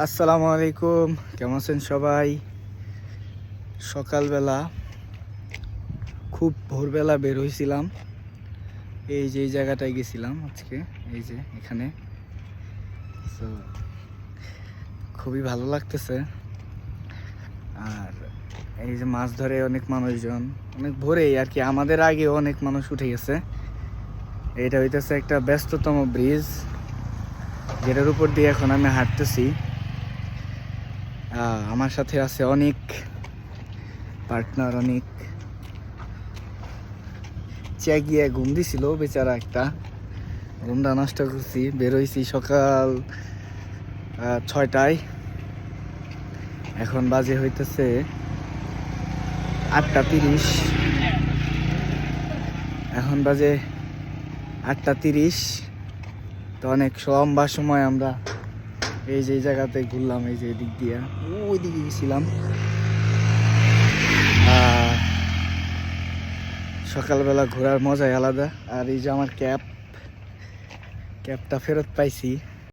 আসসালামু আলাইকুম, কেমন আছেন সবাই? সকালবেলা খুব ভোরবেলা বের হয়েছিলাম। এই যে এই জায়গাটায় গেছিলাম আজকে, এই যে এখানে। তো খুবই ভালো লাগতেছে। আর এই যে মাছ ধরে অনেক মানুষজন, অনেক ভোরেই আর কি, আমাদের আগে অনেক মানুষ উঠে গেছে। এটা হইতেছে একটা ব্যস্ততম ব্রিজ, যেটার উপর দিয়ে এখন আমি হাঁটতেছি। আমার সাথে আছে অনেক পার্টনার, অনেক চেয়ে ঘুম দিছিল বেচারা, একটা ঘুমটা নষ্ট করছি। বেরোইছি সকাল 6টায়, এখন বাজে হইতেছে 8:30। এখন বাজে 8:30। তো অনেক লম্বা সময় আমরা এই যে জায়গাতে ঘুরলাম, এই যে এদিক দিয়া ওই দিকে গেছিলাম। সকালবেলা ঘোরার মজাই আলাদা। আর এই যে আমার ক্যাপটা ফেরত পাইছি।